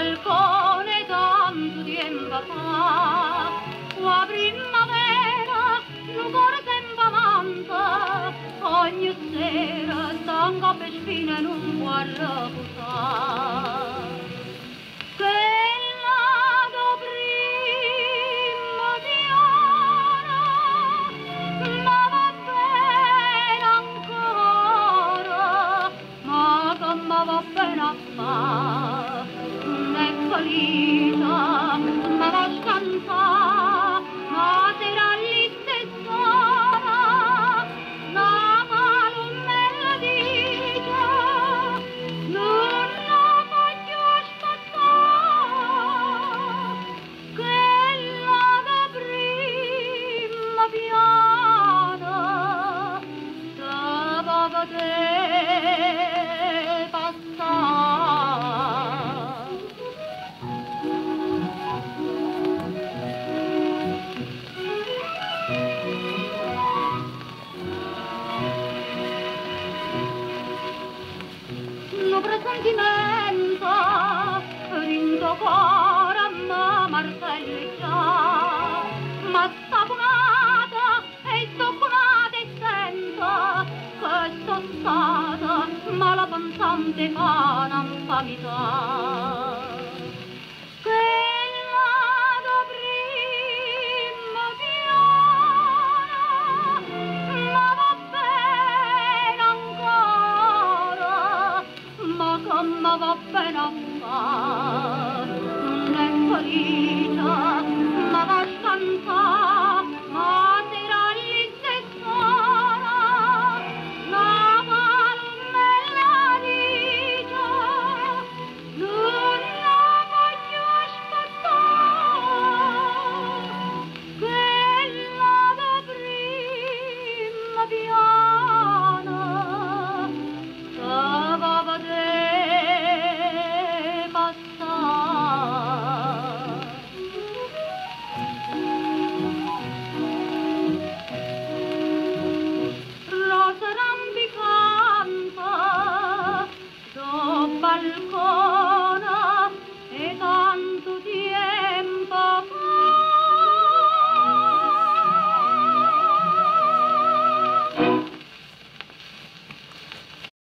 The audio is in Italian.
balcone tanto tempo fa, la primavera, l'umore sempre amante, ogni sera stanca per spina non può riposare. Quella do prima piana, ma va bene ancora, ma che mi va bene a fare, è felice, ma va scansare, ma sarà lì stessora, la mano me la dice, non la voglio aspettare, quella da prima piana, stava a vedere passare. Un presentimento rinto cuore a me martelleggia, ma saponata e stocconata e sento che sto stata malapensante vana infamità. Quella da prima piana, ma va bene ancora, ma che mi va bene a fare, non è felice.